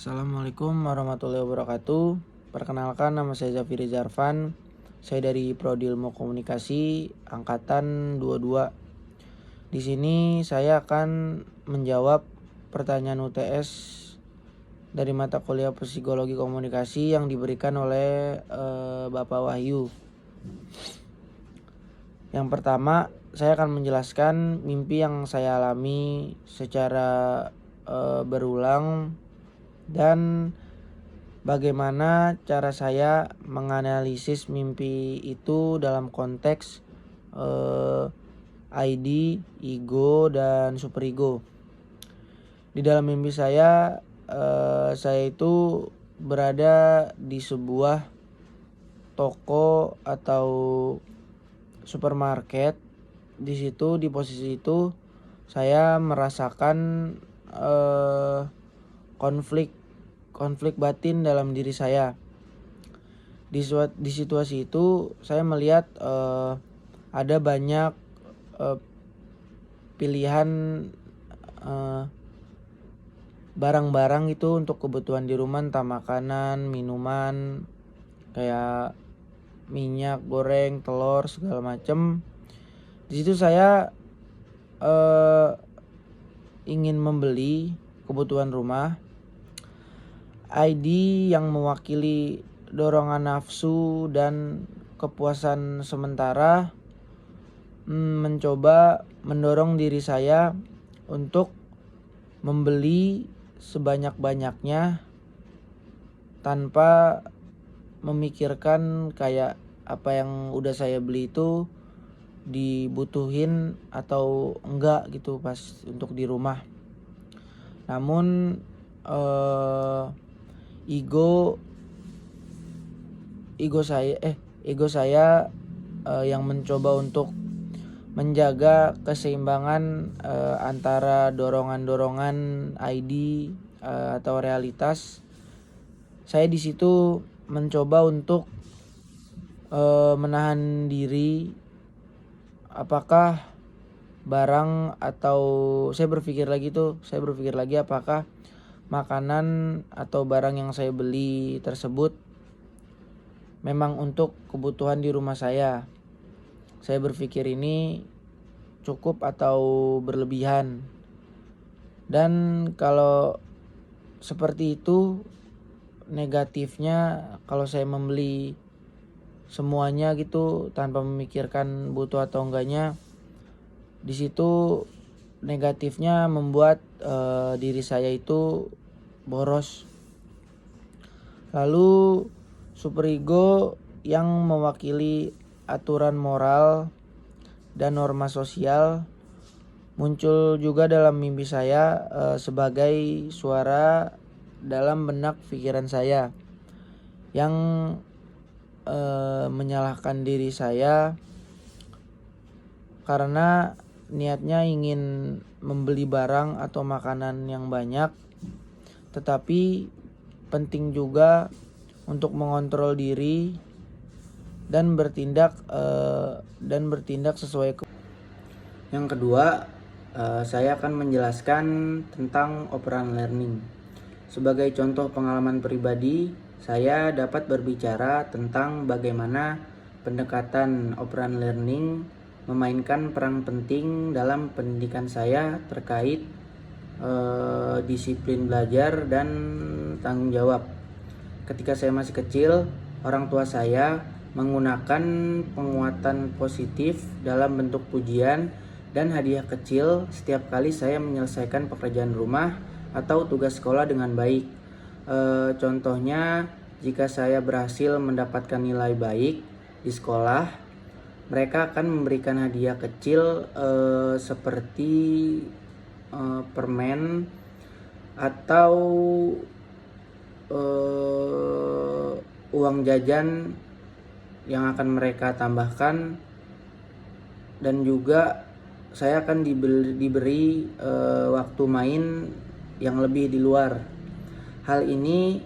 Assalamualaikum warahmatullahi wabarakatuh. Perkenalkan, nama saya Zafiri Zarfan. Saya dari Prodi Ilmu Komunikasi angkatan 22. Di sini saya akan menjawab pertanyaan UTS dari mata kuliah Psikologi Komunikasi yang diberikan oleh Bapak Wahyu. Yang pertama, saya akan menjelaskan mimpi yang saya alami secara berulang dan bagaimana cara saya menganalisis mimpi itu dalam konteks ID, ego, dan superego. Di dalam mimpi saya itu berada di sebuah toko atau supermarket. Di situ, di posisi itu, saya merasakan konflik batin dalam diri saya. Di situasi itu saya melihat ada banyak pilihan barang-barang itu untuk kebutuhan di rumah, entah makanan, minuman, kayak minyak goreng, telur, segala macam. Di situ saya ingin membeli kebutuhan rumah. ID yang mewakili dorongan nafsu dan kepuasan sementara mencoba mendorong diri saya untuk membeli sebanyak-banyaknya tanpa memikirkan kayak apa yang udah saya beli itu dibutuhin atau enggak gitu pas untuk di rumah. Namun ego saya yang mencoba untuk menjaga keseimbangan antara dorongan-dorongan ID atau realitas. Saya di situ mencoba untuk menahan diri, apakah barang atau saya berpikir lagi apakah makanan atau barang yang saya beli tersebut memang untuk kebutuhan di rumah saya. Saya berpikir ini cukup atau berlebihan. Dan kalau seperti itu, negatifnya kalau saya membeli semuanya gitu tanpa memikirkan butuh atau enggaknya, di situ negatifnya membuat diri saya itu boros. Lalu superego yang mewakili aturan moral dan norma sosial muncul juga dalam mimpi saya sebagai suara dalam benak pikiran saya yang menyalahkan diri saya karena niatnya ingin membeli barang atau makanan yang banyak, tetapi penting juga untuk mengontrol diri dan bertindak sesuai. Yang kedua, saya akan menjelaskan tentang operan learning. Sebagai contoh pengalaman pribadi, saya dapat berbicara tentang bagaimana pendekatan operan learning memainkan peran penting dalam pendidikan saya terkait disiplin belajar dan tanggung jawab. Ketika saya masih kecil, orang tua saya menggunakan penguatan positif dalam bentuk pujian dan hadiah kecil setiap kali saya menyelesaikan pekerjaan rumah atau tugas sekolah dengan baik. Contohnya, jika saya berhasil mendapatkan nilai baik di sekolah, mereka akan memberikan hadiah kecil seperti permen atau uang jajan yang akan mereka tambahkan, dan juga saya akan diberi waktu main yang lebih di luar. Hal ini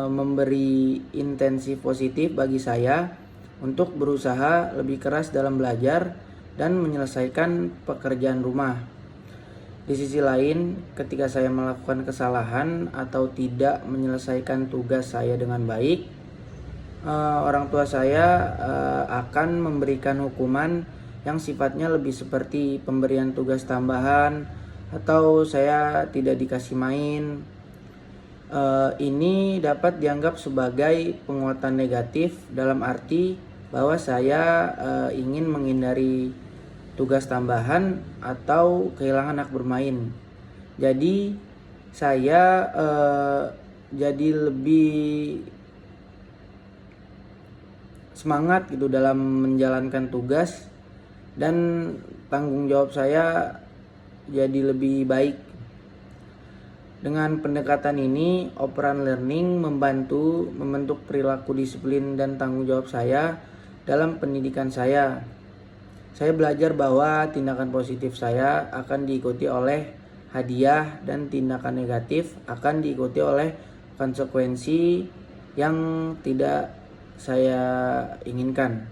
memberi intensi positif bagi saya untuk berusaha lebih keras dalam belajar dan menyelesaikan pekerjaan rumah. Di sisi lain, ketika saya melakukan kesalahan atau tidak menyelesaikan tugas saya dengan baik, orang tua saya akan memberikan hukuman yang sifatnya lebih seperti pemberian tugas tambahan atau saya tidak dikasih main. Ini dapat dianggap sebagai penguatan negatif dalam arti bahwa saya ingin menghindari tugas tambahan atau kehilangan hak bermain. Jadi saya jadi lebih semangat gitu dalam menjalankan tugas, dan tanggung jawab saya jadi lebih baik. Dengan pendekatan ini, operan learning membantu membentuk perilaku disiplin dan tanggung jawab saya dalam pendidikan saya. Saya belajar bahwa tindakan positif saya akan diikuti oleh hadiah dan tindakan negatif akan diikuti oleh konsekuensi yang tidak saya inginkan.